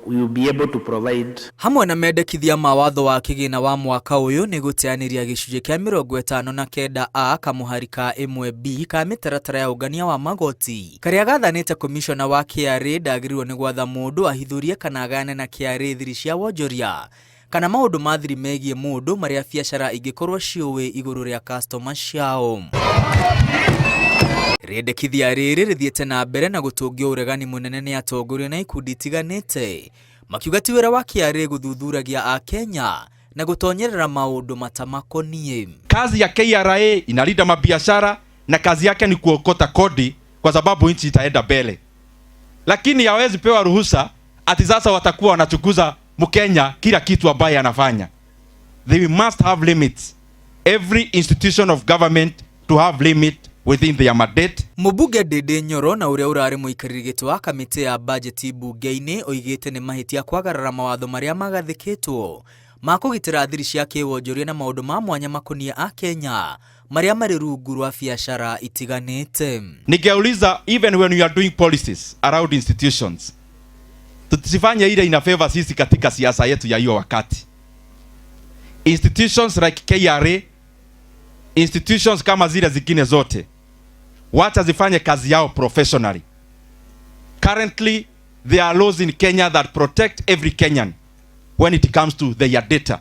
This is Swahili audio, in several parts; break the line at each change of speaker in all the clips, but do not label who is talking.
we will be able to provide.
Hamwe na mendekithia mawatho wa kĩgĩna wa mwaka ũyũ nĩ gũteanĩria gĩcunjĩ kĩa 59A kamuhari ka 1B ka mĩtaratara ya ũngania wa magoti karĩa gathanĩte komishona wa KRA ndagĩrĩirwo nĩ gwatha mũndũ ahithũrie kana agane na KRA thiri cia wonjoria kana maũndũ ma thiri megiĩ mũndũ marĩa biacara ingĩkorwo ciũĩ igũrũ rĩa customer ciao. Rĩendekithia rĩrĩ rĩthiĩte na mbere na gũtũngio ũregani mũnene nĩ atongoria na ikundi itiganĩte makiuga ti wĩra wa KRA gũthuthuragia Akenya na gũtonyerera maũndũ matamakoniĩ.
Kazi ya KRA inalinda mabiashara na kazi yake ni kuokota kodi kwa sababu nchi itaenda mbele, lakini hawezi pewa ruhusa ati sasa watakuwa wanachukuza Mkenya kila kitu ambaye anafanya. They must have limits. Every institution of government to have limit within their mandate.
Mũmbunge Ndindi Nyoro na ũrĩa ũrarĩ mũikarĩri gĩtĩ wa kamĩtĩ ya bajeti bunge-inĩ oigĩte nĩ mahĩtia kwagarara mawatho marĩa magathĩkĩtwo ma kũgitĩra thiri cia kĩwonjoria na maũndũ ma mwanya makoniĩ Akenya marĩa marĩ rungu rwa biacara itiganĩte.
Ningeuliza, even when we are doing policies around institutions, tusifanye ile ina favor sisi katika siasa yetu ya hiyo wakati. Institutions like KRA, institutions kama zile zingine zote, wacha zifanye kazi yao professionally. Currently, there are laws in Kenya that protect every Kenyan when it comes to their data.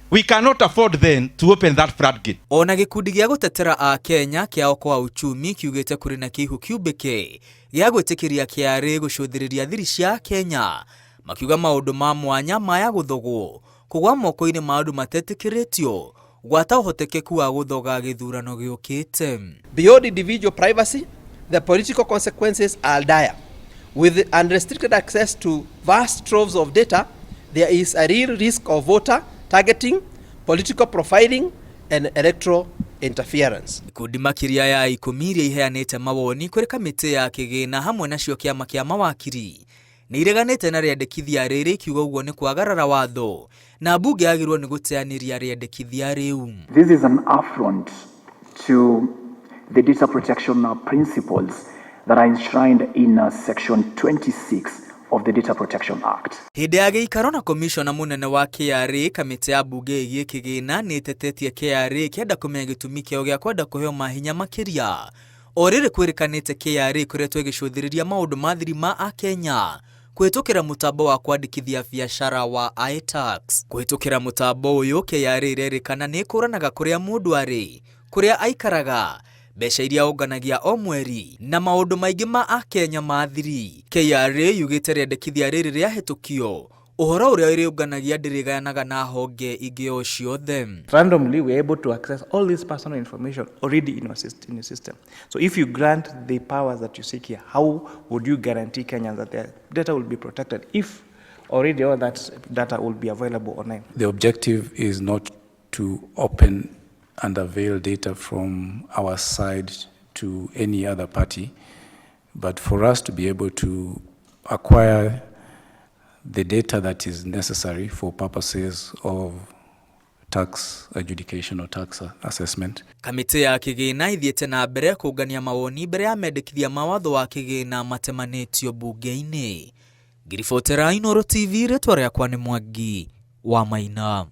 We cannot afford then to open that floodgate.
Ona gĩkundi gĩa gũtetera Akenya kĩa Okoa Uchumi kiugĩte kũrĩ na kĩihu kĩumbĩke gĩa gwĩtĩkĩria KRA gũcũthĩrĩria thiri cia Kenya, makiuga maũndũ ma mwanya maya gũthogwo kũgwa moko-inĩ ma andũ matetĩkĩrĩtio gwata ũhotekeku wa gũthoga gĩthurano gĩũkĩte.
Beyond individual privacy, the political consequences are dire. With unrestricted access to vast troves of data, there is a real risk of voter targeting, political profiling, and electoral interference.
Ikundi makĩria ya 10 iria iheanĩte mawoni kũrĩ kamĩtĩ ya kĩgĩna hamwe nacio kĩama kĩa mawakiri nĩ ireganĩte na rĩendekithia rĩrĩ ikiuga ũguo nĩ kwagarara watho na mbunge yagĩrĩirwo nĩ gũteanĩria rĩendekithia rĩu.
This is an affront to the data protection principles that are enshrined in section 26 of the Data Protection Act.
Hĩndĩ ya gĩikaro na komishona mũnene wa KRA, kamĩtĩ ya bunge ĩgiĩ kĩgĩna nĩ ĩtetetie KRA kĩenda kũmenya gĩtũmi kĩao gĩa kwenda kũheo mahinya makĩria. O rĩrĩ kwĩrĩkanĩte KRA ĩkoretwo ĩgĩcũthĩrĩria maũndũ ma thiri ma Akenya kũhĩtũkĩra mũtambo wa kwandĩkithia biacara wa iTax. Kũhĩtũkĩra mũtambo ũyũ, KRA ĩrerĩkana nĩ ĩkũranaga kũrĩa mũndũ arĩ, kũrĩa aikaraga, mbeca iria onganagia o mweri na maũndũ maingĩ ma Akenya ma thiri. KRA yugĩte rĩendekithia rĩrĩ rĩahĩtũkio ũhoro ũrĩa ũrĩũnganagia ndĩrĩgayanaga na honge ingĩ o ciothe.
Randomly, we're able to access all this personal information already in your system. So if you grant the powers that you seek here, how would you guarantee Kenyans that their data will be protected if already all that data will be available online?
The objective is not to open and avail data from our side to any other party, but for us to be able to acquire the data that is necessary for purposes of tax adjudication or tax assessment.
Kamĩtĩ ya kĩgĩna ithiĩte na mbere kũngania mawoni mbere ya mendekithia mawatho wa kĩgĩna matemanĩtio bunge-inĩ. Ngiribotera Inooro TV, rĩtwa rĩakwa nĩ Mwangi wa Maina.